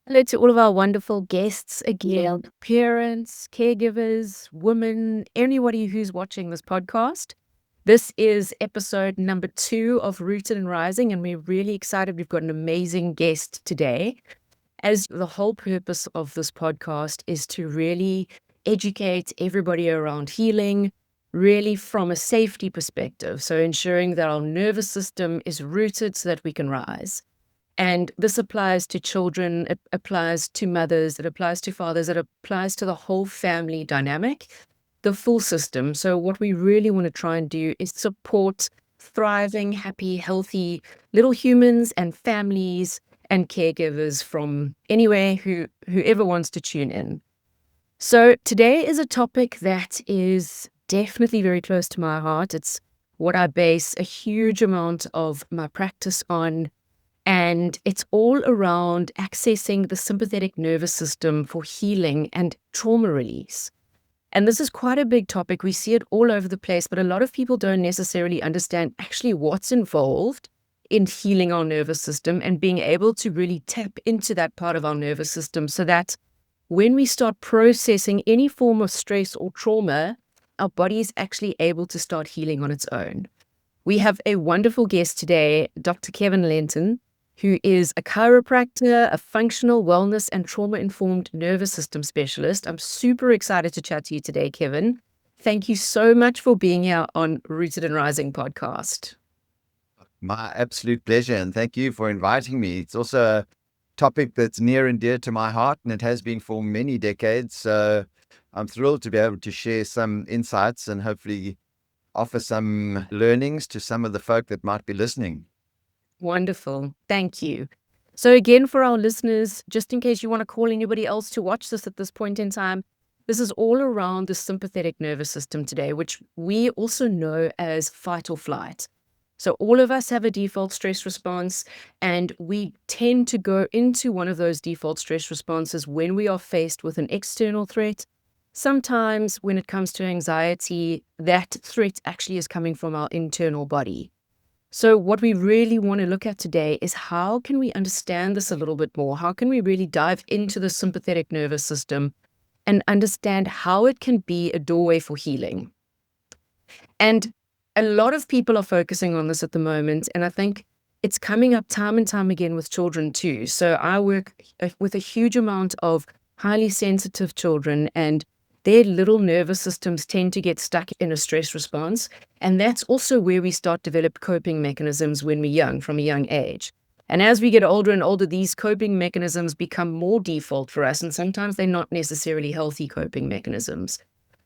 Hello to all of our wonderful guests again, parents, caregivers, women, anybody who's watching this podcast. This is episode number 2 of Rooted and Rising, and we're really excited. We've got an amazing guest today. As the whole purpose of this podcast is to really educate everybody around healing, really from a safety perspective. So ensuring that our nervous system is rooted so that we can rise. And this applies to children, it applies to mothers, it applies to fathers, it applies to the whole family dynamic, the full system. So, what we really want to try and do is support thriving, happy, healthy little humans and families and caregivers from anywhere whoever wants to tune in. So, today is a topic that is definitely very close to my heart. It's what I base a huge amount of my practice on, and it's all around accessing the sympathetic nervous system for healing and trauma release. And this is quite a big topic. We see it all over the place, but a lot of people don't necessarily understand actually what's involved in healing our nervous system and being able to really tap into that part of our nervous system so that when we start processing any form of stress or trauma, our body is actually able to start healing on its own. We have a wonderful guest today, Dr. Kevin Lentin, who is a chiropractor, a functional wellness and trauma-informed nervous system specialist. I'm super excited to chat to you today, Kevin. Thank you so much for being here on Rooted and Rising podcast. My absolute pleasure, and thank you for inviting me. It's also a topic that's near and dear to my heart, and it has been for many decades. So I'm thrilled to be able to share some insights and hopefully offer some learnings to some of the folk that might be listening. Wonderful. Thank you. So again, for our listeners, just in case you want to call anybody else to watch this at this point in time, this is all around the sympathetic nervous system today, which we also know as fight or flight. So all of us have a default stress response, and we tend to go into one of those default stress responses when we are faced with an external threat. Sometimes when it comes to anxiety, that threat actually is coming from our internal body. So what we really want to look at today is how can we understand this a little bit more? How can we really dive into the sympathetic nervous system and understand how it can be a doorway for healing? And a lot of people are focusing on this at the moment, and I think it's coming up time and time again with children too. So I work with a huge amount of highly sensitive children, and their little nervous systems tend to get stuck in a stress response. And that's also where we start develop coping mechanisms when we're young, from a young age. And as we get older and older, these coping mechanisms become more default for us. And sometimes they're not necessarily healthy coping mechanisms.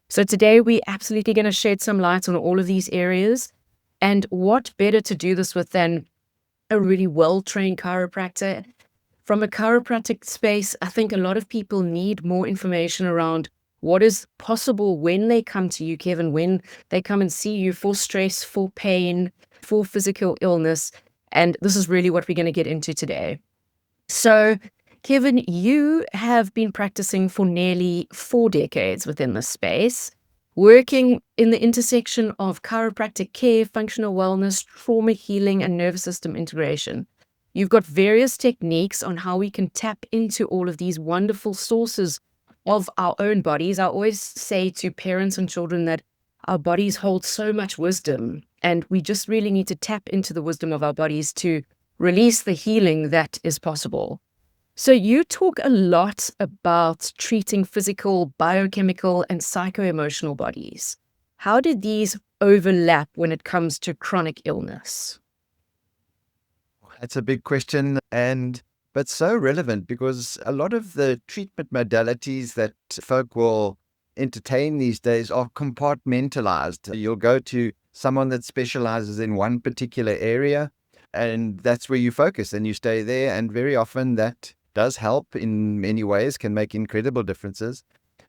So today we're absolutely going to shed some light on all of these areas. And what better to do this with than a really well-trained chiropractor? From a chiropractic space, I think a lot of people need more information around what is possible when they come to you, Kevin, when they come and see you for stress, for pain, for physical illness. And this is really what we're going to get into today. So, Kevin, you have been practicing for nearly 4 decades within this space, working in the intersection of chiropractic care, functional wellness, trauma healing, and nervous system integration. You've got various techniques on how we can tap into all of these wonderful sources of our own bodies. I always say to parents and children that our bodies hold so much wisdom, and we just really need to tap into the wisdom of our bodies to release the healing that is possible. So you talk a lot about treating physical, biochemical, and psycho-emotional bodies. How did these overlap when it comes to chronic illness? That's a big question, but so relevant, because a lot of the treatment modalities that folk will entertain these days are compartmentalized. You'll go to someone that specializes in one particular area, and that's where you focus and you stay there. And very often that does help in many ways, can make incredible differences.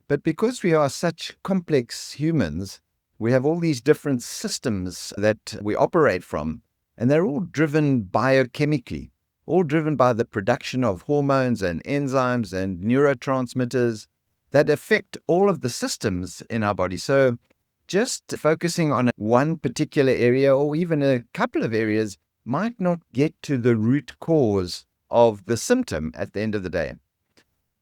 But because we are such complex humans, we have all these different systems that we operate from, and they're all driven biochemically, all driven by the production of hormones and enzymes and neurotransmitters that affect all of the systems in our body. So just focusing on one particular area or even a couple of areas might not get to the root cause of the symptom at the end of the day.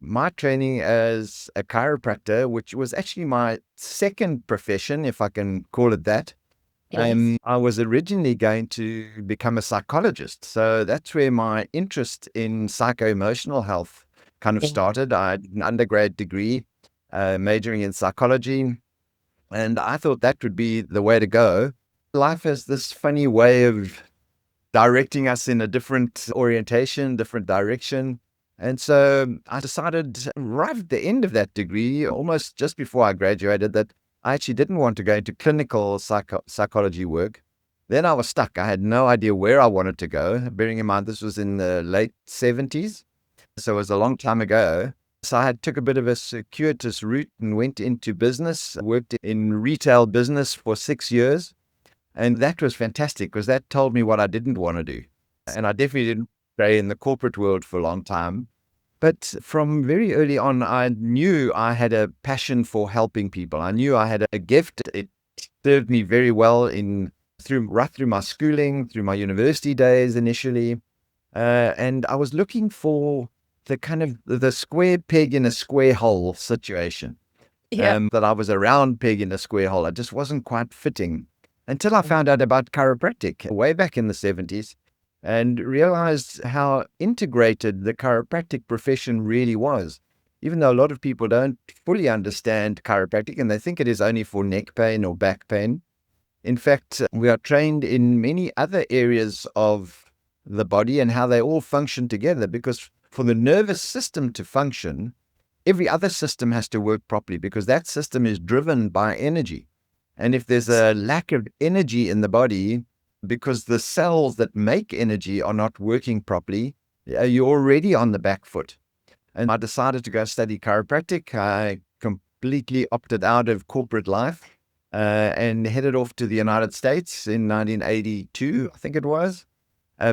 my training as a chiropractor, which was actually my second profession, if I can call it that. Yes. I was originally going to become a psychologist. So that's where my interest in psycho-emotional health kind of Yeah. started. I had an undergrad degree, majoring in psychology, and I thought that would be the way to go. Life has this funny way of directing us in a different orientation, different direction. And so I decided right at the end of that degree, almost just before I graduated, that I actually didn't want to go into clinical psychology work. Then I was stuck. I had no idea where I wanted to go, bearing in mind this was in the late 70s. So it was a long time ago. So I took a bit of a circuitous route and went into business, worked in retail business for 6 years. And that was fantastic because that told me what I didn't want to do. And I definitely didn't stay in the corporate world for a long time. But from very early on, I knew I had a passion for helping people. I knew I had a gift. It served me very well right through my schooling, through my university days initially. And I was looking for the kind of the square peg in a square hole situation. Yeah. That I was a round peg in a square hole. I just wasn't quite fitting until I found out about chiropractic way back in the 70s and realized how integrated the chiropractic profession really was. Even though a lot of people don't fully understand chiropractic and they think it is only for neck pain or back pain. In fact, we are trained in many other areas of the body and how they all function together, because for the nervous system to function, every other system has to work properly because that system is driven by energy. And if there's a lack of energy in the body because the cells that make energy are not working properly, you're already on the back foot. And I decided to go study chiropractic. I completely opted out of corporate life and headed off to the United States in 1982, I think it was,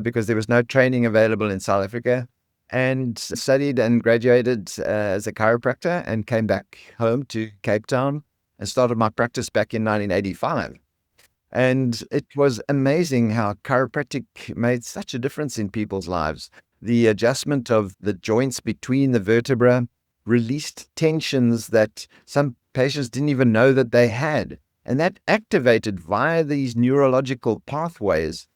because there was no training available in South Africa, and studied and graduated as a chiropractor and came back home to Cape Town and started my practice back in 1985. And it was amazing how chiropractic made such a difference in people's lives. The adjustment of the joints between the vertebrae released tensions that some patients didn't even know that they had. And that activated via these neurological pathways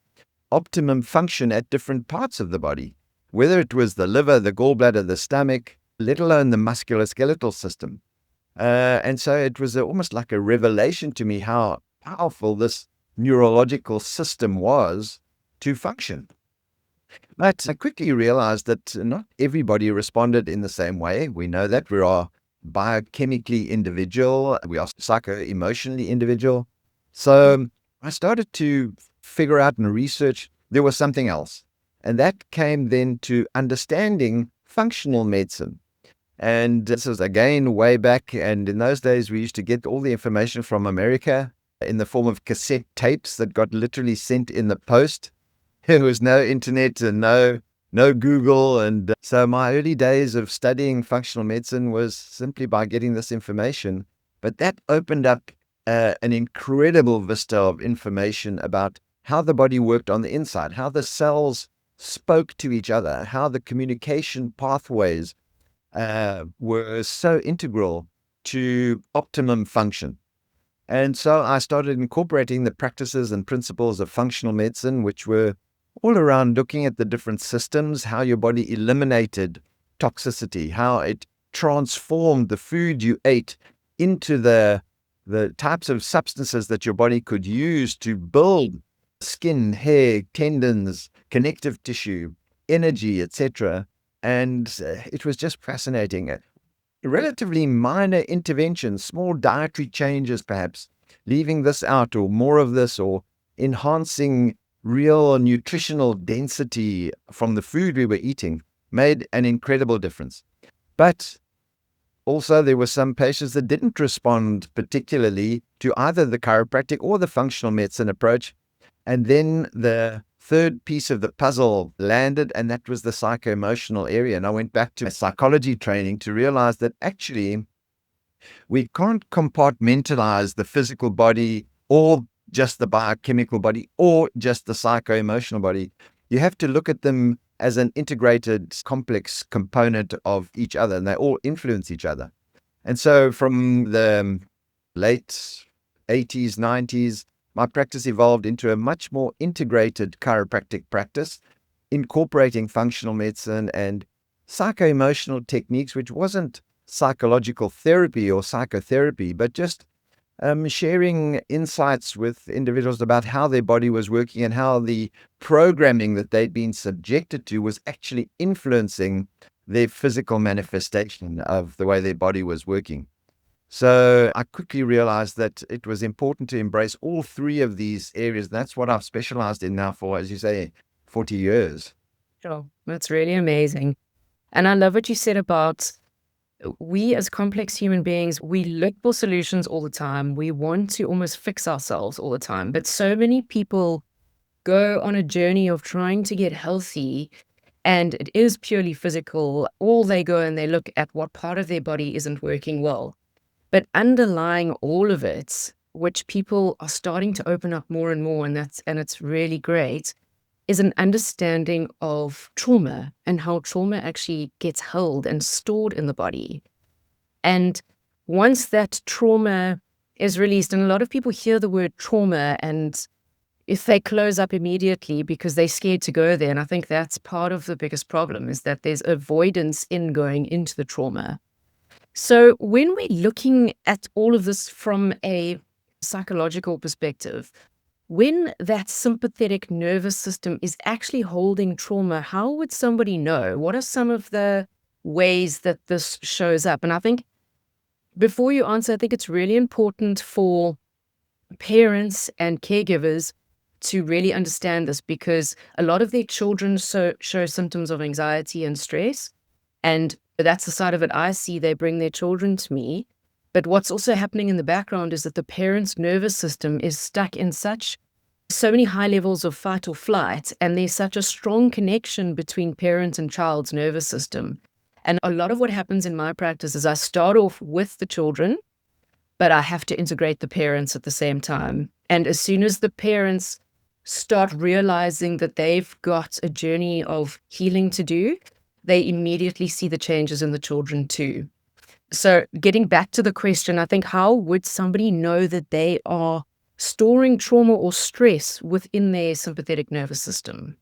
optimum function at different parts of the body, whether it was the liver, the gallbladder, the stomach, let alone the musculoskeletal system. And so it was almost like a revelation to me how powerful this neurological system was to function. But I quickly realized that not everybody responded in the same way. We know that we are biochemically individual, we are psycho-emotionally individual. So I started to figure out and research there was something else. And that came then to understanding functional medicine. And this was again way back. And in those days, we used to get all the information from America in the form of cassette tapes that got literally sent in the post. There was no internet and no Google. And so my early days of studying functional medicine was simply by getting this information. But that opened up an incredible vista of information about how the body worked on the inside, how the cells spoke to each other, how the communication pathways were so integral to optimum function. And so I started incorporating the practices and principles of functional medicine, which were all around looking at the different systems, how your body eliminated toxicity, how it transformed the food you ate into the types of substances that your body could use to build skin, hair, tendons, connective tissue, energy, etc. And it was just fascinating. Relatively minor interventions, small dietary changes perhaps, leaving this out or more of this, or enhancing real nutritional density from the food we were eating, made an incredible difference. But also there were some patients that didn't respond particularly to either the chiropractic or the functional medicine approach. And then the third piece of the puzzle landed, and that was the psycho-emotional area. And I went back to my psychology training to realize that actually we can't compartmentalize the physical body or just the biochemical body or just the psycho-emotional body. You have to look at them as an integrated, complex component of each other, and they all influence each other. And so from the late 80s, 90s, my practice evolved into a much more integrated chiropractic practice, incorporating functional medicine and psycho-emotional techniques, which wasn't psychological therapy or psychotherapy, but just sharing insights with individuals about how their body was working and how the programming that they'd been subjected to was actually influencing their physical manifestation of the way their body was working. So I quickly realized that it was important to embrace all three of these areas. And that's what I've specialized in now for, as you say, 40 years. Sure. That's really amazing. And I love what you said about we as complex human beings, we look for solutions all the time. We want to almost fix ourselves all the time. But so many people go on a journey of trying to get healthy, and it is purely physical. All they go and they look at what part of their body isn't working well. But underlying all of it, which people are starting to open up more and more, and it's really great, is an understanding of trauma and how trauma actually gets held and stored in the body. And once that trauma is released, and a lot of people hear the word trauma, and if they close up immediately because they're scared to go there, and I think that's part of the biggest problem, is that there's avoidance in going into the trauma. So when we're looking at all of this from a psychological perspective, when that sympathetic nervous system is actually holding trauma, how would somebody know? What are some of the ways that this shows up? And I think before you answer, I think it's really important for parents and caregivers to really understand this, because a lot of their children show symptoms of anxiety and stress. And that's the side of it I see. They bring their children to me. But what's also happening in the background is that the parent's nervous system is stuck in so many high levels of fight or flight, and there's such a strong connection between parent and child's nervous system. And a lot of what happens in my practice is I start off with the children, but I have to integrate the parents at the same time. And as soon as the parents start realizing that they've got a journey of healing to do, they immediately see the changes in the children too. So getting back to the question, I think, how would somebody know that they are storing trauma or stress within their sympathetic nervous system?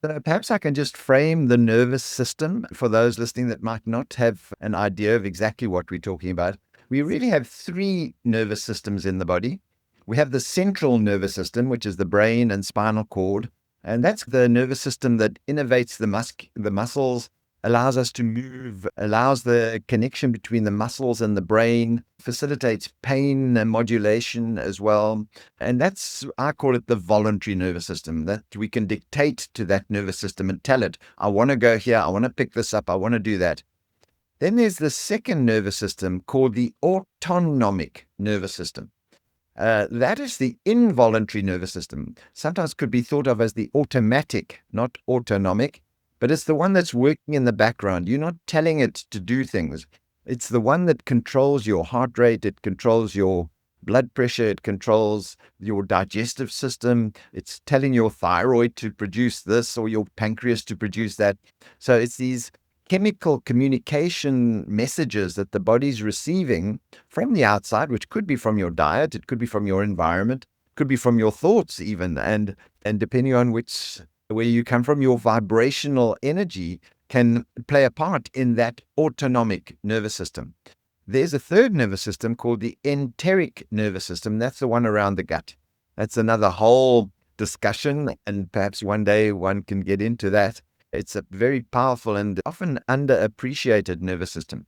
So perhaps I can just frame the nervous system for those listening that might not have an idea of exactly what we're talking about. We really have three nervous systems in the body. We have the central nervous system, which is the brain and spinal cord. And that's the nervous system that innervates the muscles, allows us to move, allows the connection between the muscles and the brain, facilitates pain and modulation as well. And that's, I call it the voluntary nervous system, that we can dictate to that nervous system and tell it, I want to go here, I want to pick this up, I want to do that. Then there's the second nervous system called the autonomic nervous system. That is the involuntary nervous system. Sometimes could be thought of as the automatic, not autonomic, but it's the one that's working in the background. You're not telling it to do things. It's the one that controls your heart rate. It controls your blood pressure. It controls your digestive system. It's telling your thyroid to produce this or your pancreas to produce that. So it's these chemical communication messages that the body's receiving from the outside, which could be from your diet, it could be from your environment, could be from your thoughts even, and depending on where you come from, your vibrational energy can play a part in that autonomic nervous system. There's a third nervous system called the enteric nervous system. That's the one around the gut. That's another whole discussion, and perhaps one day one can get into that. It's a very powerful and often underappreciated nervous system.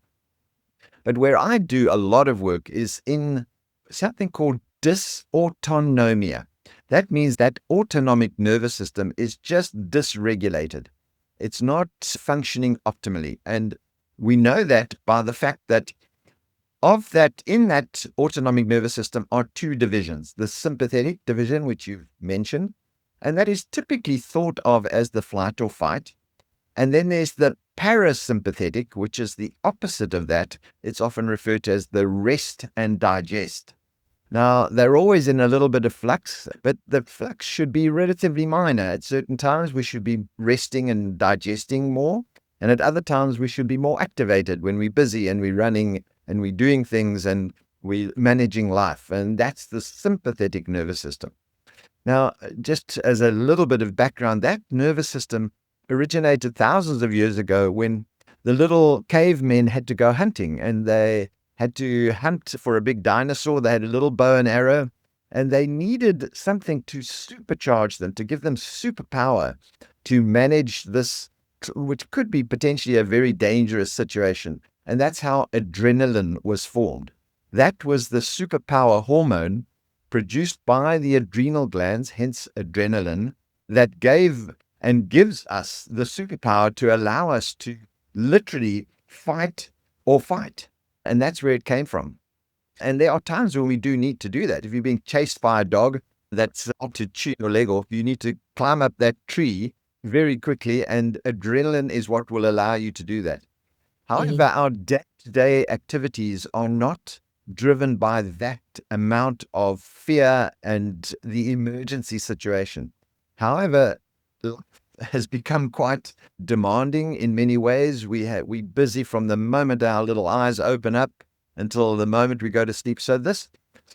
But where I do a lot of work is in something called dysautonomia. That means that autonomic nervous system is just dysregulated. It's not functioning optimally. And we know that by the fact that in that autonomic nervous system are two divisions, the sympathetic division, which you've mentioned, and that is typically thought of as the flight or fight. And then there's the parasympathetic, which is the opposite of that. It's often referred to as the rest and digest. Now, they're always in a little bit of flux, but the flux should be relatively minor. At certain times, we should be resting and digesting more. And at other times, we should be more activated when we're busy and we're running and we're doing things and we're managing life. And that's the sympathetic nervous system. Now, just as a little bit of background, that nervous system originated thousands of years ago when the little cavemen had to go hunting, and they had to hunt for a big dinosaur. They had a little bow and arrow, and they needed something to supercharge them, to give them superpower to manage this, which could be potentially a very dangerous situation. And that's how adrenaline was formed. That was the superpower hormone produced by the adrenal glands, hence adrenaline, that gave and gives us the superpower to allow us to literally fight or fight. And that's where it came from. And there are times when we do need to do that. If you're being chased by a dog that's out to chew your leg off, you need to climb up that tree very quickly, and adrenaline is what will allow you to do that. However, our day-to-day activities are not driven by that amount of fear and the emergency situation. However, life has become quite demanding in many ways. We're busy from the moment our little eyes open up until the moment we go to sleep. So this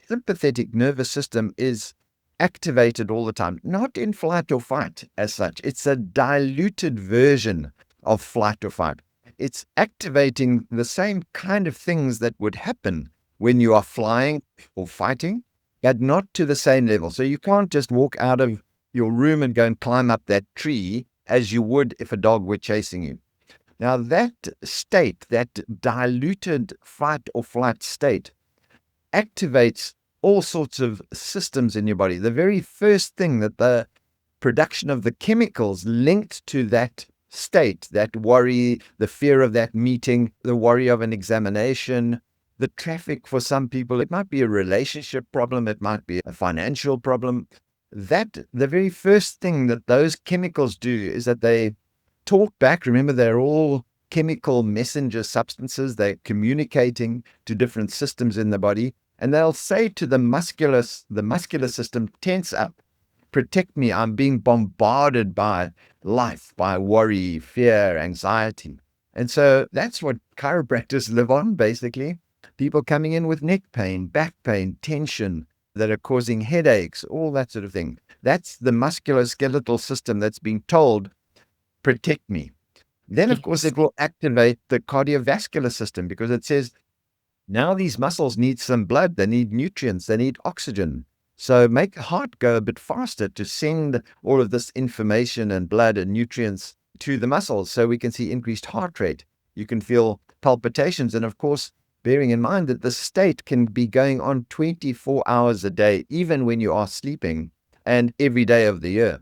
sympathetic nervous system is activated all the time, not in flight or fight as such. It's a diluted version of flight or fight. It's activating the same kind of things that would happen when you are flying or fighting, but not to the same level. So you can't just walk out of your room and go and climb up that tree as you would if a dog were chasing you. Now, that state, that diluted fight or flight state, activates all sorts of systems in your body. The very first thing that the production of the chemicals linked to that state, that worry, the fear of that meeting, the worry of an examination, the traffic for some people, it might be a relationship problem, it might be a financial problem. That the very first thing that those chemicals do is that they talk back. Remember, they're all chemical messenger substances. They're communicating to different systems in the body, and they'll say to the muscular system, tense up, protect me. I'm being bombarded by life, by worry, fear, anxiety. And so that's what chiropractors live on, basically. People coming in with neck pain, back pain, tension that are causing headaches, all that sort of thing. That's the musculoskeletal system that's being told, protect me. Then, of course, it will activate the cardiovascular system because it says, now these muscles need some blood, they need nutrients, they need oxygen. So make the heart go a bit faster to send all of this information and blood and nutrients to the muscles so we can see increased heart rate. You can feel palpitations. And of course, bearing in mind that the state can be going on 24 hours a day, even when you are sleeping, and every day of the year.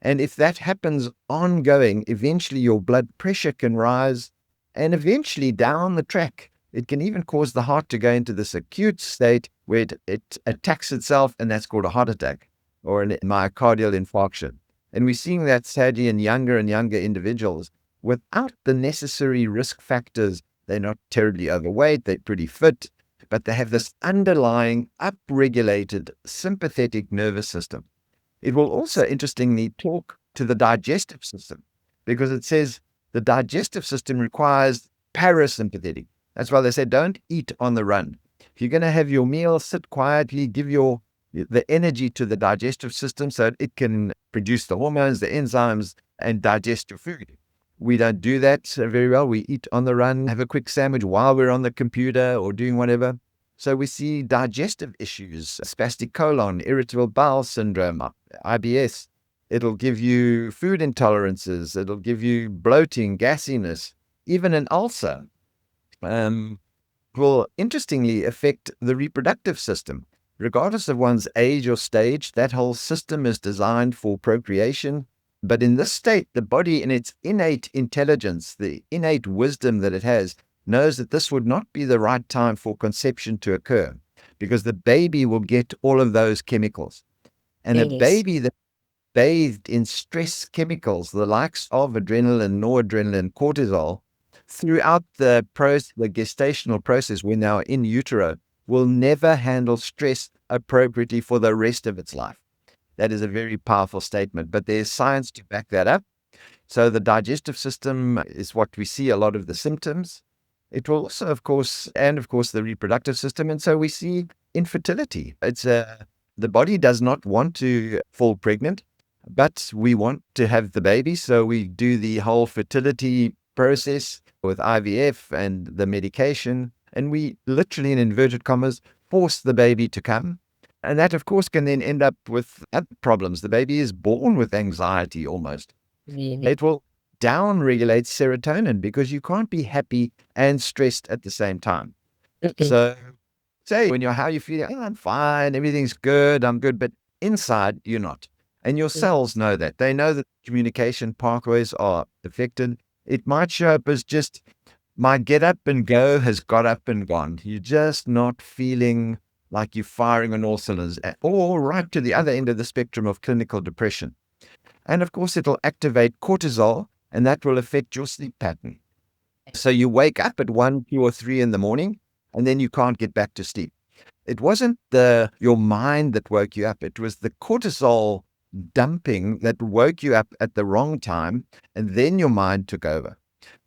And if that happens ongoing, eventually your blood pressure can rise, and eventually down the track, it can even cause the heart to go into this acute state where it attacks itself, and that's called a heart attack or a myocardial infarction. And we're seeing that sadly in younger and younger individuals without the necessary risk factors. They're not terribly overweight, they're pretty fit, but they have this underlying upregulated sympathetic nervous system. It will also, interestingly, talk to the digestive system because it says the digestive system requires parasympathetic. That's why they say don't eat on the run. If you're going to have your meal, sit quietly, give the energy to the digestive system so it can produce the hormones, the enzymes, and digest your food. We don't do that very well. We eat on the run, have a quick sandwich while we're on the computer or doing whatever. So we see digestive issues, spastic colon, irritable bowel syndrome, IBS. It'll give you food intolerances. It'll give you bloating, gassiness, even an ulcer. Will interestingly affect the reproductive system. Regardless of one's age or stage, that whole system is designed for procreation. But in this state, the body, in its innate intelligence, the innate wisdom that it has, knows that this would not be the right time for conception to occur because the baby will get all of those chemicals. And a baby that bathed in stress chemicals, the likes of adrenaline, noradrenaline, cortisol, throughout the gestational process when they are in utero, will never handle stress appropriately for the rest of its life. That is a very powerful statement, but there's science to back that up. So the digestive system is what we see a lot of the symptoms. It will also, of course, the reproductive system. And so we see infertility. The body does not want to fall pregnant, but we want to have the baby. So we do the whole fertility process with IVF and the medication. And we literally, in inverted commas, force the baby to come. And that, of course, can then end up with other problems. The baby is born with anxiety almost. It will down-regulate serotonin because you can't be happy and stressed at the same time. So say how you feeling, I'm fine, everything's good, I'm good, but inside you're not. And your cells know that. They know that communication pathways are affected. It might show up as just my get up and go has got up and gone. You're just not feeling like you're firing on all cylinders, or right to the other end of the spectrum of clinical depression. And of course, it'll activate cortisol, and that will affect your sleep pattern. So you wake up at 1, 2, or 3 in the morning, and then you can't get back to sleep. It wasn't your mind that woke you up. It was the cortisol dumping that woke you up at the wrong time, and then your mind took over.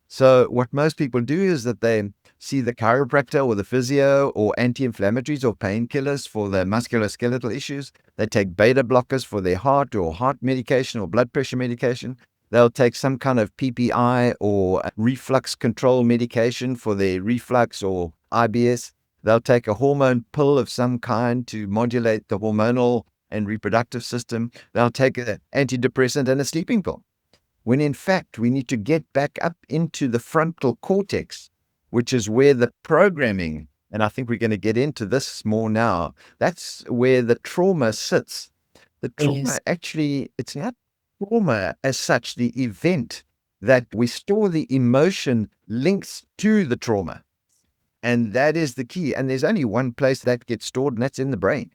So what most people do is that they see the chiropractor or the physio or anti-inflammatories or painkillers for their musculoskeletal issues. They take beta blockers for their heart or heart medication or blood pressure medication. They'll take some kind of PPI or reflux control medication for their reflux or IBS. They'll take a hormone pill of some kind to modulate the hormonal and reproductive system. They'll take an antidepressant and a sleeping pill. When in fact, we need to get back up into the frontal cortex, which is where the programming, and I think we're going to get into this more now, that's where the trauma sits. The trauma actually, it's not trauma as such, the event that we store the emotion links to the trauma. And that is the key. And there's only one place that gets stored, and that's in the brain,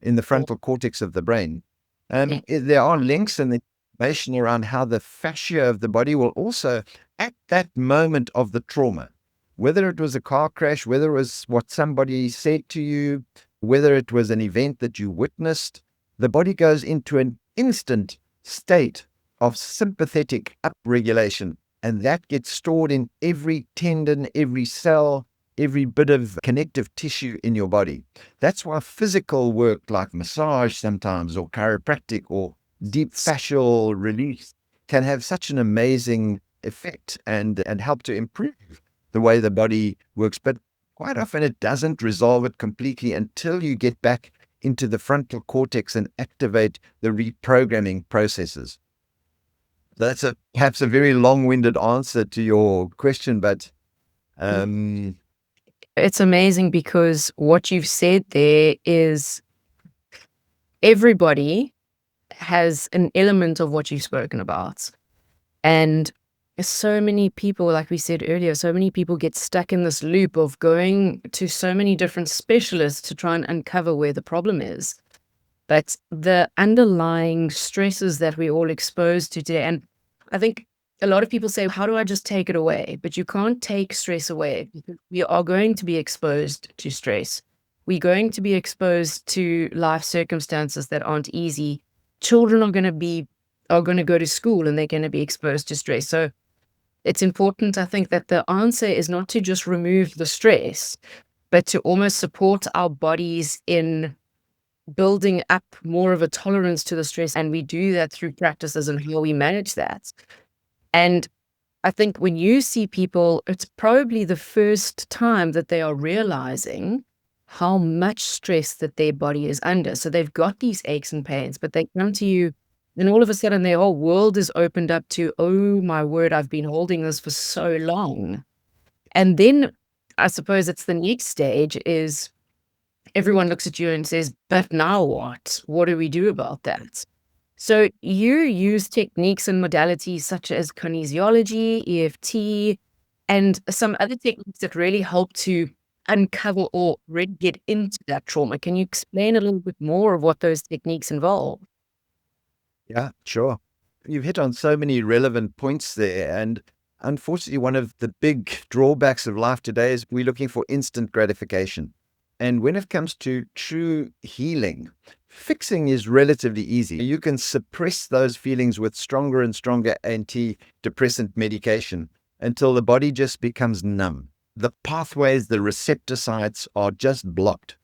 in the frontal cortex of the brain. There are links and the information around how the fascia of the body will also, at that moment of the trauma, whether it was a car crash, whether it was what somebody said to you, whether it was an event that you witnessed, the body goes into an instant state of sympathetic upregulation. And that gets stored in every tendon, every cell, every bit of connective tissue in your body. That's why physical work like massage sometimes, or chiropractic, or deep fascial release can have such an amazing effect and help to improve the way the body works. But quite often it doesn't resolve it completely until you get back into the frontal cortex and activate the reprogramming processes. That's perhaps a very long-winded answer to your question, but it's amazing because what you've said there is everybody has an element of what you've spoken about. And so many people, like we said earlier, so many people get stuck in this loop of going to so many different specialists to try and uncover where the problem is. But the underlying stresses that we're all exposed to today, and I think a lot of people say, how do I just take it away? But you can't take stress away. We are going to be exposed to stress. We're going to be exposed to life circumstances that aren't easy. Children are going to go to school and they're going to be exposed to stress. So it's important, I think, that the answer is not to just remove the stress, but to almost support our bodies in building up more of a tolerance to the stress. And we do that through practices and how we manage that. And I think when you see people, it's probably the first time that they are realizing how much stress that their body is under. So they've got these aches and pains, but they come to you and all of a sudden their whole world is opened up to, oh my word, I've been holding this for so long. And then I suppose it's the next stage is everyone looks at you and says, but now what? What do we do about that? So you use techniques and modalities such as kinesiology, EFT, and some other techniques that really help to uncover or really get into that trauma. Can you explain a little bit more of what those techniques involve? Yeah, sure. You've hit on so many relevant points there. And unfortunately, one of the big drawbacks of life today is we're looking for instant gratification. And when it comes to true healing, fixing is relatively easy. You can suppress those feelings with stronger and stronger antidepressant medication until the body just becomes numb. The pathways, the receptor sites are just blocked.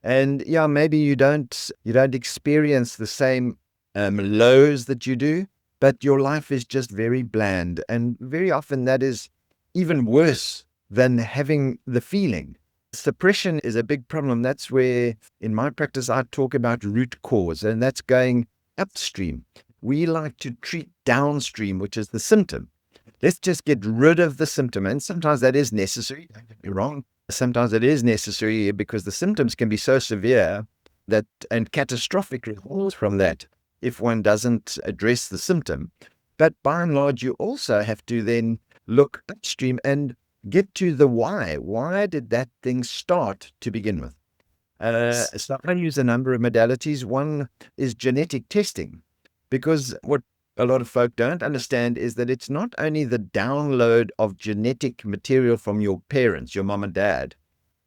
And yeah, maybe you don't experience the same lows that you do, but your life is just very bland. And very often that is even worse than having the feeling. Suppression is a big problem. That's where, in my practice, I talk about root cause, and that's going upstream. We like to treat downstream, which is the symptom. Let's just get rid of the symptom. And sometimes that is necessary. Don't get me wrong. Sometimes it is necessary because the symptoms can be so severe that and catastrophic results from that if one doesn't address the symptom. But by and large, you also have to then look upstream and get to the why. Why did that thing start to begin with? So I use a number of modalities. One is genetic testing, because what a lot of folk don't understand is that it's not only the download of genetic material from your parents, your mom and dad,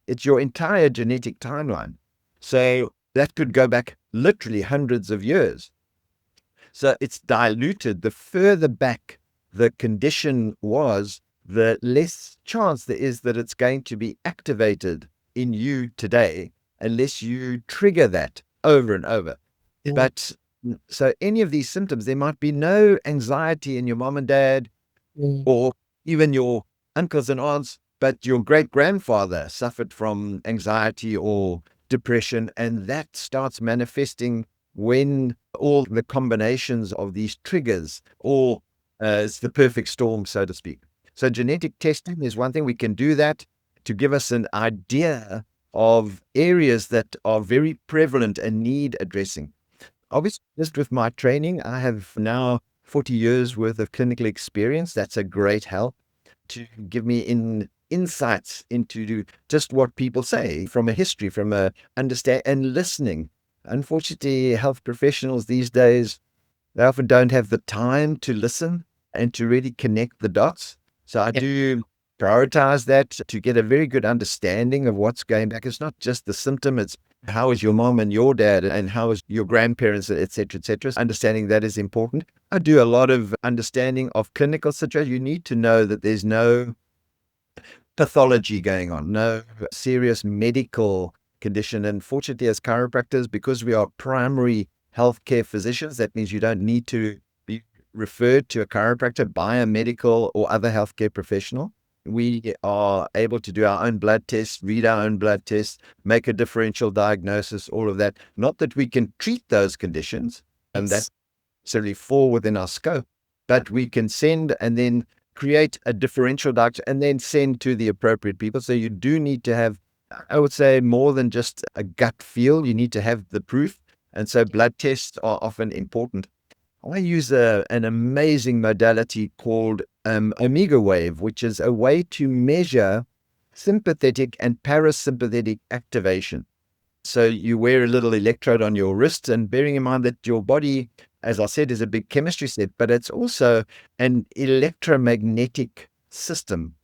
it's your entire genetic timeline. So that could go back literally hundreds of years. So it's diluted. The further back the condition was, the less chance there is that it's going to be activated in you today unless you trigger that over and over. Yeah. But so any of these symptoms, there might be no anxiety in your mom and dad or even your uncles and aunts, but your great-grandfather suffered from anxiety or depression, and that starts manifesting when all the combinations of these triggers, or it's the perfect storm, so to speak. So genetic testing is one thing. We can do that to give us an idea of areas that are very prevalent and need addressing. Obviously, just with my training, I have now 40 years worth of clinical experience. That's a great help to give me insights into just what people say from a history, from a understand and listening. Unfortunately, health professionals these days, they often don't have the time to listen and to really connect the dots. So I do prioritize that to get a very good understanding of what's going back. It's not just the symptom, it's how is your mom and your dad and how is your grandparents, et cetera, et cetera. Understanding that is important. I do a lot of understanding of clinical situations. You need to know that there's no pathology going on, no serious medical condition. And fortunately, as chiropractors, because we are primary healthcare physicians, that means you don't need to be referred to a chiropractor by a medical or other healthcare professional. We are able to do our own blood tests, read our own blood tests, make a differential diagnosis, all of that. Not that we can treat those conditions, and that necessarily fall within our scope, but we can send and then create a differential diagnosis and then send to the appropriate people. So you do need to have, I would say, more than just a gut feel. You need to have the proof. And so blood tests are often important. I use an amazing modality called omega wave, which is a way to measure sympathetic and parasympathetic activation. So you wear a little electrode on your wrist, and bearing in mind that your body, as I said, is a big chemistry set, but it's also an electromagnetic system.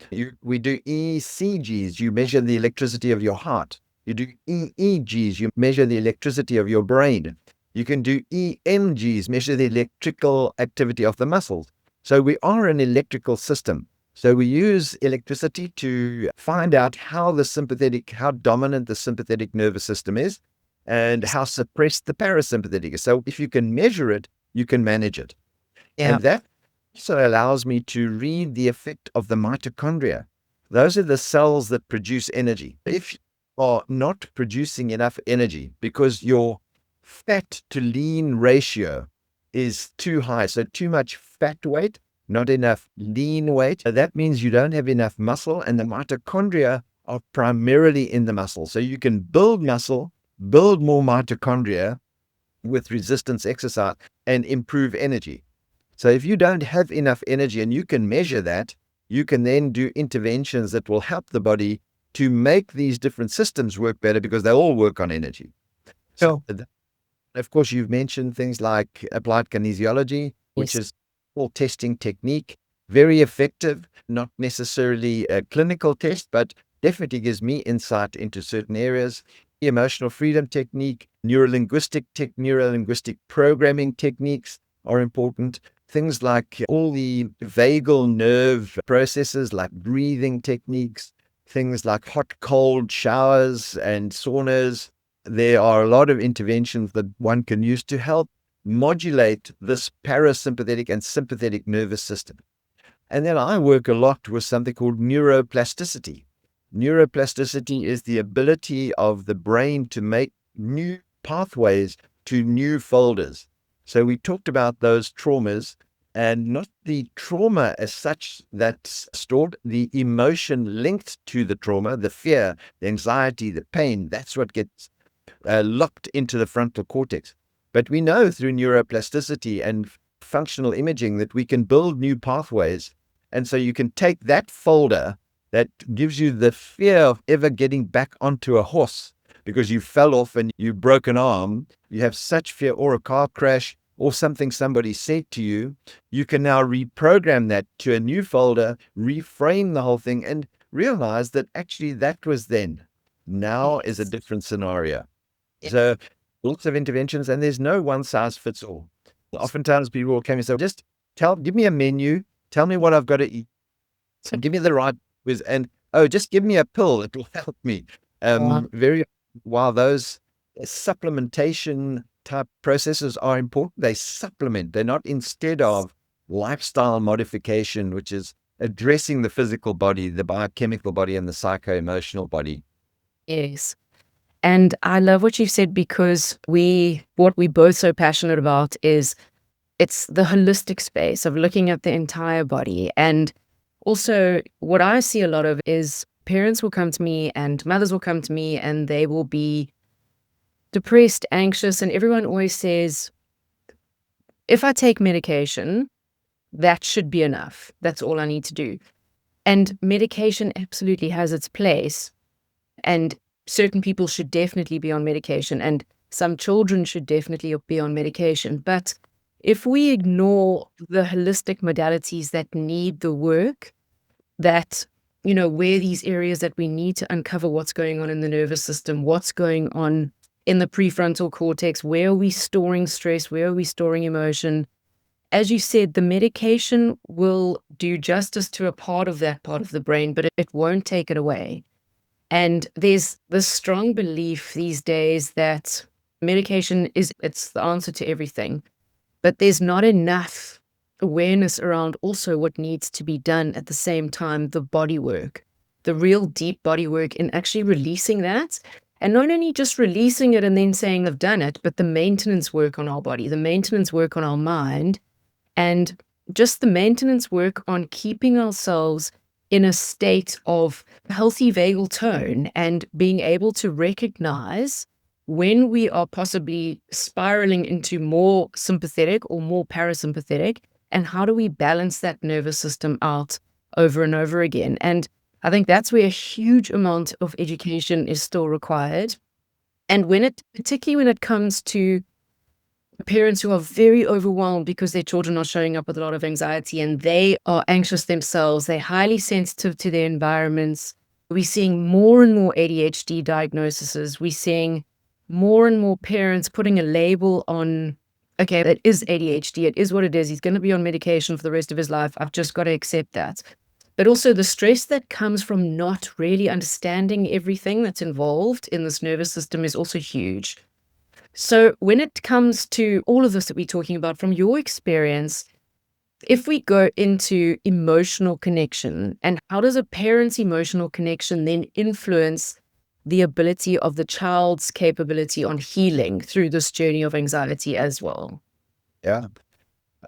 We do ECGs, you measure the electricity of your heart. You do EEGs, you measure the electricity of your brain. You can do EMGs, measure the electrical activity of the muscles. So we are an electrical system. So we use electricity to find out how dominant the sympathetic nervous system is and how suppressed the parasympathetic is. So if you can measure it, you can manage it. And that also allows me to read the effect of the mitochondria. Those are the cells that produce energy. If you are not producing enough energy because your fat to lean ratio is too high, so too much fat weight, not enough lean weight, that means you don't have enough muscle, and the mitochondria are primarily in the muscle. So you can build muscle, build more mitochondria with resistance exercise, and improve energy. So if you don't have enough energy and you can measure that, you can then do interventions that will help the body to make these different systems work better because they all work on energy. So, of course, you've mentioned things like applied kinesiology, which is all testing technique, very effective, not necessarily a clinical test, but definitely gives me insight into certain areas. Emotional freedom technique, neuro-linguistic programming techniques are important. Things like all the vagal nerve processes, like breathing techniques, things like hot, cold showers and saunas. There are a lot of interventions that one can use to help modulate this parasympathetic and sympathetic nervous system. And then I work a lot with something called neuroplasticity. Neuroplasticity is the ability of the brain to make new pathways to new folders. So we talked about those traumas, and not the trauma as such that's stored, the emotion linked to the trauma, the fear, the anxiety, the pain. That's what gets locked into the frontal cortex. But we know through neuroplasticity and functional imaging that we can build new pathways. And so you can take that folder that gives you the fear of ever getting back onto a horse because you fell off and you broke an arm. You have such fear, or a car crash, or something somebody said to you. You can now reprogram that to a new folder, reframe the whole thing, and realize that actually that was then. Now is a different scenario. So lots of interventions, and there's no one size fits all. Oftentimes people will come and say, just give me a menu, tell me what I've got to eat, and give me the right with, and just give me a pill, it will help me. While those supplementation type processes are important, they supplement, they're not instead of lifestyle modification, which is addressing the physical body, the biochemical body, and the psycho-emotional body. Yes. And I love what you've said, because what we're both so passionate about is it's the holistic space of looking at the entire body. And also what I see a lot of is parents will come to me and mothers will come to me and they will be depressed, anxious, and everyone always says, if I take medication, that should be enough. That's all I need to do. And medication absolutely has its place. And certain people should definitely be on medication, and some children should definitely be on medication. But if we ignore the holistic modalities that need the work, that, where these areas that we need to uncover what's going on in the nervous system, what's going on in the prefrontal cortex, where are we storing stress, where are we storing emotion? As you said, the medication will do justice to a part of that part of the brain, but it won't take it away. And there's this strong belief these days that medication it's the answer to everything, but there's not enough awareness around also what needs to be done at the same time, the body work, the real deep body work, in actually releasing that. And not only just releasing it and then saying I've done it, but the maintenance work on our body, the maintenance work on our mind, and just the maintenance work on keeping ourselves in a state of healthy vagal tone and being able to recognize when we are possibly spiraling into more sympathetic or more parasympathetic, and how do we balance that nervous system out over and over again. And I think that's where a huge amount of education is still required. And particularly when it comes to parents who are very overwhelmed because their children are showing up with a lot of anxiety and they are anxious themselves, they're highly sensitive to their environments. We're seeing more and more ADHD diagnoses. We're seeing more and more parents putting a label on, okay, that is ADHD. It is what it is. He's going to be on medication for the rest of his life. I've just got to accept that. But also the stress that comes from not really understanding everything that's involved in this nervous system is also huge. So when it comes to all of this that we're talking about, from your experience, if we go into emotional connection, and how does a parent's emotional connection then influence the ability of the child's capability on healing through this journey of anxiety as well? Yeah,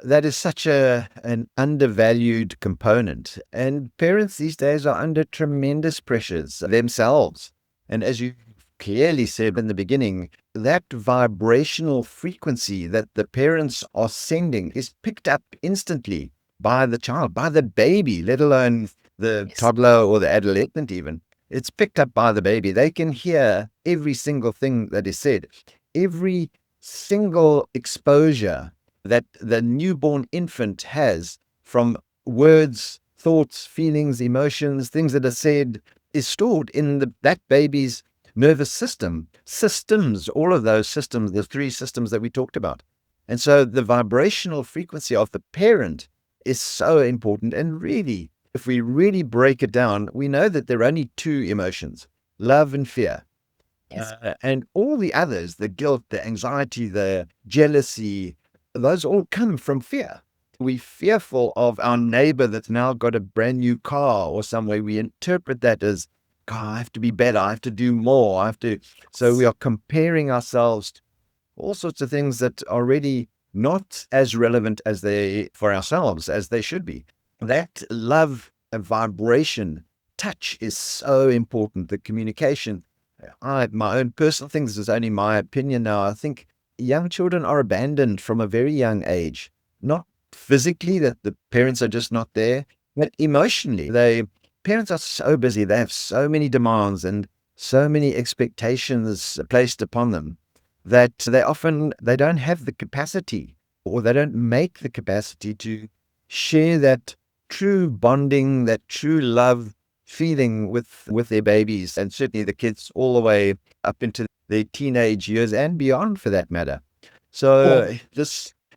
that is such an undervalued component. And parents these days are under tremendous pressures themselves. And as you clearly said in the beginning, that vibrational frequency that the parents are sending is picked up instantly by the child, by the baby, let alone the toddler or the adolescent even. It's picked up by the baby. They can hear every single thing that is said, every single exposure that the newborn infant has from words, thoughts, feelings, emotions, things that are said. is stored in that baby's nervous systems, all of those systems, the three systems that we talked about. And so the vibrational frequency of the parent is so important. And really, if we really break it down, we know that there are only two emotions, love and fear. Yes. And all the others, the guilt, the anxiety, the jealousy, those all come from fear. We're fearful of our neighbor that's now got a brand new car or some way. We interpret that as, God, I have to be better. I have to do more. I have to. So we are comparing ourselves to all sorts of things that are really not as relevant as for ourselves as they should be. That love and vibration, touch is so important. The communication. My own personal thing, this is only my opinion now. I think young children are abandoned from a very young age, not physically, that the parents are just not there, but emotionally. Parents are so busy. They have so many demands and so many expectations placed upon them that they don't have the capacity, or they don't make the capacity to share that true bonding, that true love feeling with their babies, and certainly the kids all the way up into their teenage years and beyond, for that matter. So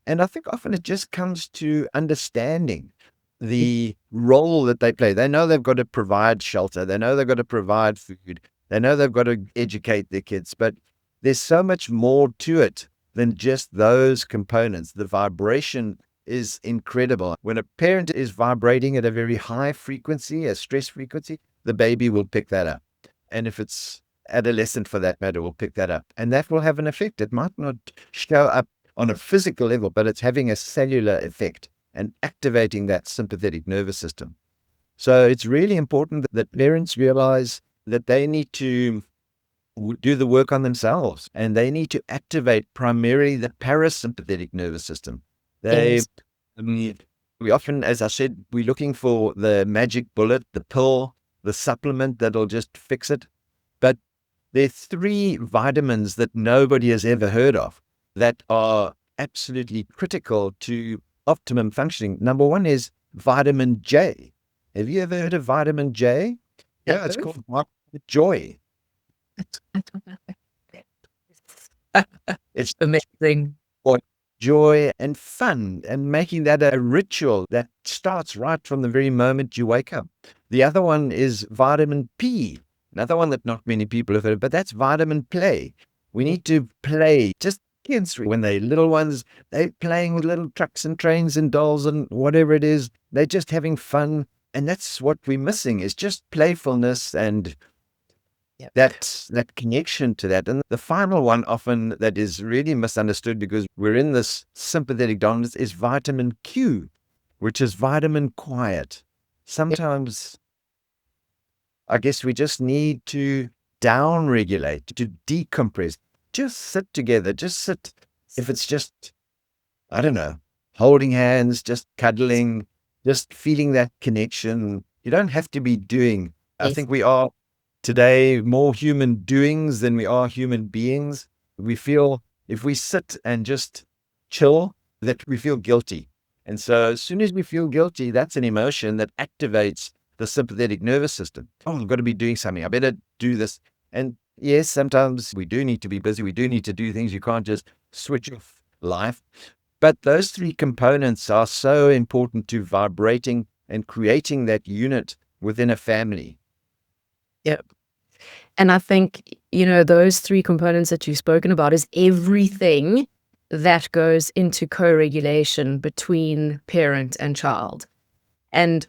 and I think often it just comes to understanding the role that they play. They know they've got to provide shelter. They know they've got to provide food. They know they've got to educate their kids, but there's so much more to it than just those components. The vibration is incredible. When a parent is vibrating at a very high frequency, a stress frequency, the baby will pick that up. And if it's adolescent, for that matter, will pick that up. And that will have an effect. It might not show up on a physical level, but it's having a cellular effect and activating that sympathetic nervous system. So it's really important that parents realize that they need to do the work on themselves, and they need to activate primarily the parasympathetic nervous system. We often, as I said, we're looking for the magic bullet, the pill, the supplement that'll just fix it. But there are 3 vitamins that nobody has ever heard of that are absolutely critical to optimum functioning. Number 1 is vitamin J. Have you ever heard of vitamin J? Yeah, it's called joy. It's Amazing. joy and fun, and making that a ritual that starts right from the very moment you wake up. The other one is vitamin P, another one that not many people have heard, but that's vitamin play. We need to play. Just kids, when they're little ones, they're playing with little trucks and trains and dolls and whatever it is. They're just having fun. And that's what we're missing, is just playfulness and that connection to that. And the final one often that is really misunderstood, because we're in this sympathetic dominance, is vitamin Q, which is vitamin quiet. Sometimes I guess we just need to down-regulate, to decompress, just sit together, just sit. If it's just, I don't know, holding hands, just cuddling, just feeling that connection. You don't have to be doing. I think we are today more human doings than we are human beings. We feel, if we sit and just chill, that we feel guilty. And so as soon as we feel guilty, that's an emotion that activates the sympathetic nervous system. Oh, I've got to be doing something. I better do this. And yes, sometimes we do need to be busy. We do need to do things. You can't just switch off life. But those 3 components are so important to vibrating and creating that unit within a family. Yep. And I think, those 3 components that you've spoken about is everything that goes into co-regulation between parent and child. And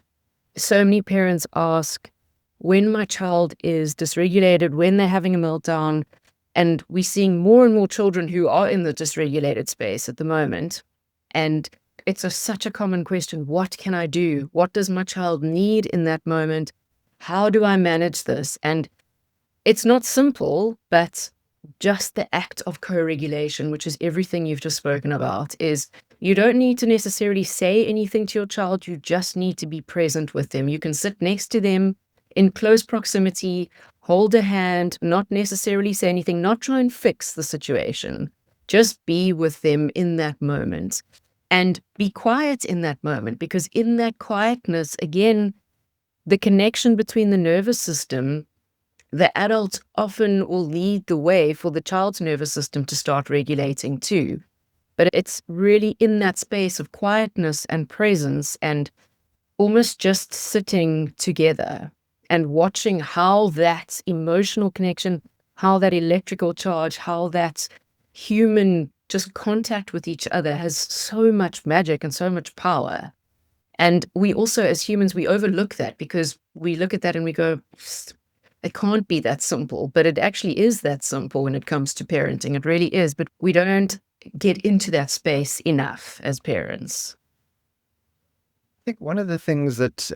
so many parents ask, when my child is dysregulated, when they're having a meltdown, and we're seeing more and more children who are in the dysregulated space at the moment. And it's such a common question. What can I do? What does my child need in that moment? How do I manage this? And it's not simple, but just the act of co-regulation, which is everything you've just spoken about, is you don't need to necessarily say anything to your child. You just need to be present with them. You can sit next to them in close proximity, hold a hand, not necessarily say anything, not try and fix the situation. Just be with them in that moment, and be quiet in that moment, because in that quietness, again, the connection between the nervous system, the adult often will lead the way for the child's nervous system to start regulating too. But it's really in that space of quietness and presence and almost just sitting together and watching how that emotional connection, how that electrical charge, how that human just contact with each other has so much magic and so much power. And we also, as humans, we overlook that because we look at that and we go, it can't be that simple. But it actually is that simple when it comes to parenting. It really is. But we don't get into that space enough as parents. I think one of the things that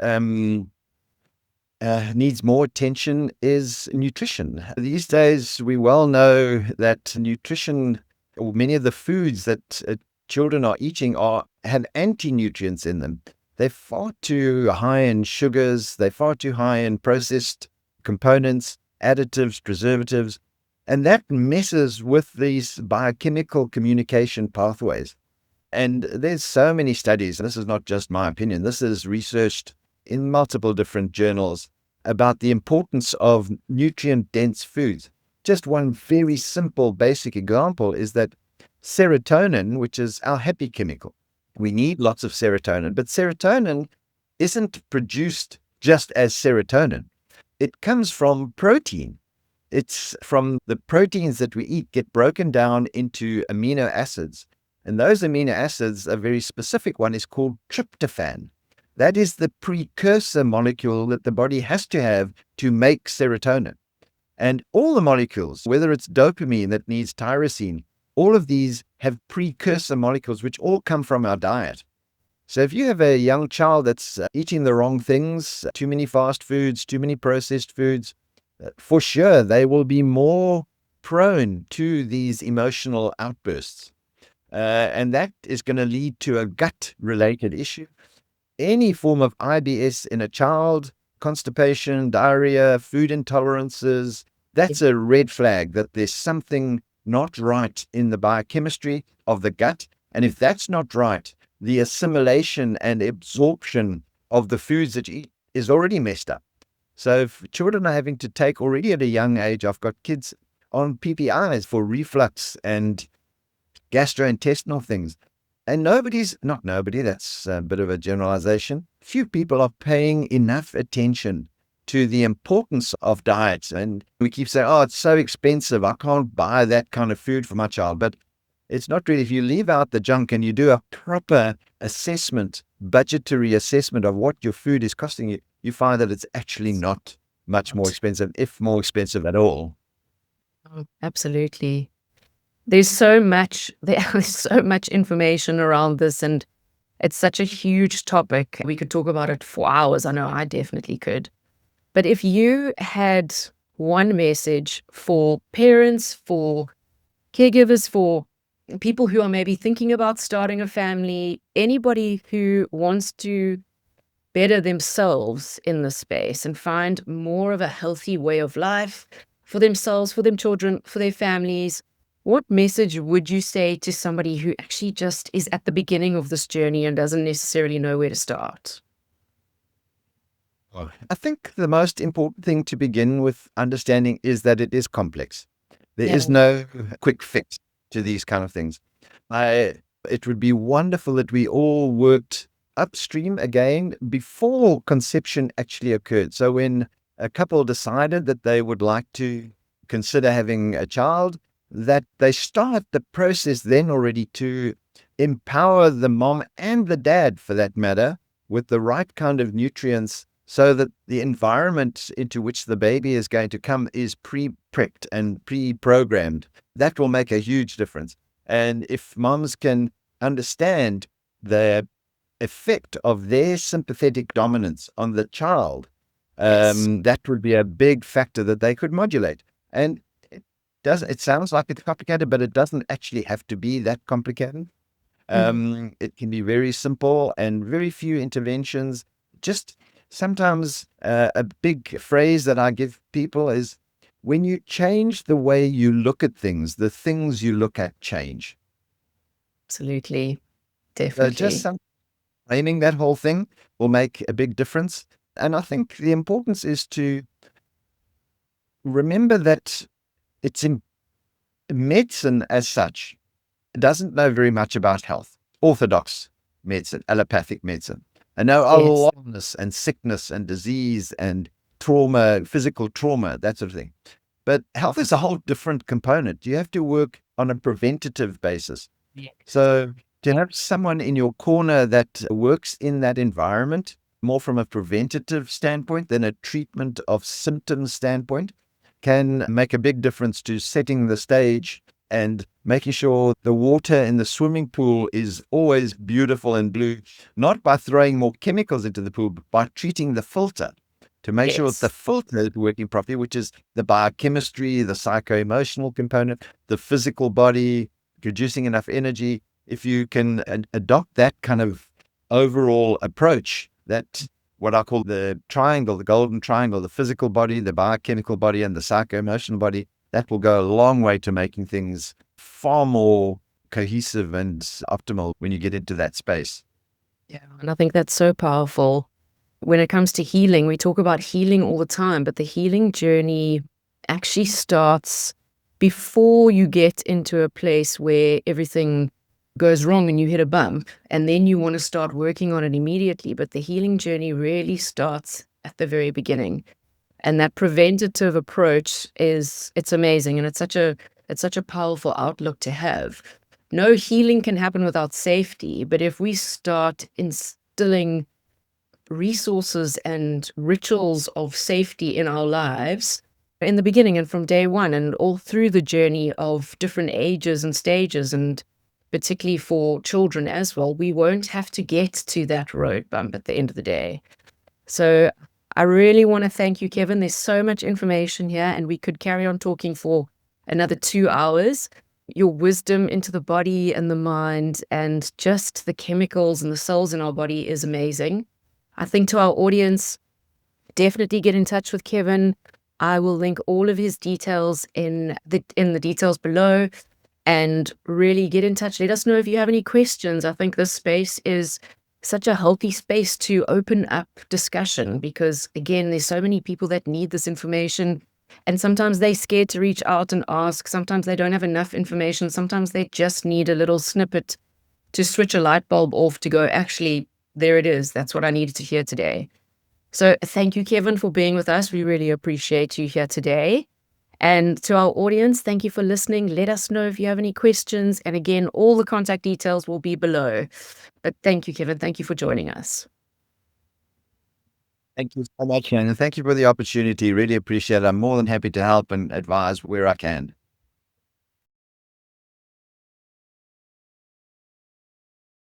needs more attention is nutrition. These days, we well know that nutrition, or many of the foods that children are eating, have anti-nutrients in them. They're far too high in sugars. They're far too high in processed components, additives, preservatives, and that messes with these biochemical communication pathways. And there's so many studies, and this is not just my opinion, this is researched in multiple different journals about the importance of nutrient-dense foods. Just one very simple, basic example is that serotonin, which is our happy chemical, we need lots of serotonin, but serotonin isn't produced just as serotonin. It comes from protein. It's from the proteins that we eat get broken down into amino acids. And those amino acids, a very specific one is called tryptophan. That is the precursor molecule that the body has to have to make serotonin. And all the molecules, whether it's dopamine that needs tyrosine, all of these have precursor molecules which all come from our diet. So if you have a young child that's eating the wrong things, too many fast foods, too many processed foods, for sure they will be more prone to these emotional outbursts. And that is going to lead to a gut-related issue. Any form of IBS in a child, constipation, diarrhea, food intolerances, that's a red flag that there's something not right in the biochemistry of the gut. And if that's not right, the assimilation and absorption of the foods that you eat is already messed up. So if children are having to take already at a young age, I've got kids on PPIs for reflux and gastrointestinal things. And not nobody, that's a bit of a generalization. Few people are paying enough attention to the importance of diet. And we keep saying, oh, it's so expensive, I can't buy that kind of food for my child. But it's not really. If you leave out the junk and you do a proper assessment, budgetary assessment of what your food is costing you, you find that it's actually not much more expensive, if more expensive at all. Oh, absolutely. There's so much information around this, and it's such a huge topic. We could talk about it for hours. I know I definitely could. But if you had one message for parents, for caregivers, for people who are maybe thinking about starting a family, anybody who wants to better themselves in the space and find more of a healthy way of life for themselves, for their children, for their families, what message would you say to somebody who actually just is at the beginning of this journey and doesn't necessarily know where to start? I think the most important thing to begin with understanding is that it is complex. There is no quick fix to these kind of things. It would be wonderful that we all worked upstream again before conception actually occurred. So when a couple decided that they would like to consider having a child, that they start the process then already to empower the mom and the dad, for that matter, with the right kind of nutrients so that the environment into which the baby is going to come is pre-prepped and pre-programmed. That will make a huge difference. And if moms can understand the effect of their sympathetic dominance on the child, that would be a big factor that they could modulate. And it sounds like it's complicated, but it doesn't actually have to be that complicated. It can be very simple and very few interventions. Just sometimes a big phrase that I give people is, when you change the way you look at things, the things you look at change. Absolutely. Definitely. So just framing that whole thing will make a big difference. And I think the importance is to remember that it's in medicine as such doesn't know very much about health. Orthodox medicine, allopathic medicine. And know a Yes. lot of illness and sickness and disease and trauma, physical trauma, that sort of thing. But health is a whole different component. You have to work on a preventative basis. Yeah. So to have someone in your corner that works in that environment, more from a preventative standpoint than a treatment of symptoms standpoint, can make a big difference to setting the stage and making sure the water in the swimming pool is always beautiful and blue, not by throwing more chemicals into the pool, but by treating the filter to make sure that the Yes. filter is working properly, which is the biochemistry, the psycho-emotional component, the physical body, producing enough energy. If you can adopt that kind of overall approach, that what I call the triangle, the golden triangle, the physical body, the biochemical body, and the psycho-emotional body, that will go a long way to making things far more cohesive and optimal when you get into that space. Yeah. And I think that's so powerful. When it comes to healing, we talk about healing all the time, but the healing journey actually starts before you get into a place where everything goes wrong and you hit a bump, and then you want to start working on it immediately. But the healing journey really starts at the very beginning. And that preventative approach it's amazing. And it's such a powerful outlook to have. No healing can happen without safety, but if we start instilling resources and rituals of safety in our lives in the beginning and from day one and all through the journey of different ages and stages, and particularly for children as well, we won't have to get to that road bump at the end of the day. So I really want to thank you, Kevin. There's so much information here, and we could carry on talking for another 2 hours. Your wisdom into the body and the mind and just the chemicals and the cells in our body is amazing. I think to our audience, definitely get in touch with Kevin. I will link all of his details in the details below, and really get in touch. Let us know if you have any questions. I think this space is such a healthy space to open up discussion because, again, there's so many people that need this information, and sometimes they're scared to reach out and ask. Sometimes they don't have enough information. Sometimes they just need a little snippet to switch a light bulb off to go, actually, there it is. That's what I needed to hear today. So thank you, Kevin, for being with us. We really appreciate you here today. And to our audience, thank you for listening. Let us know if you have any questions. And again, all the contact details will be below. But thank you, Kevin. Thank you for joining us. Thank you so much, Shannon. Thank you for the opportunity. Really appreciate it. I'm more than happy to help and advise where I can.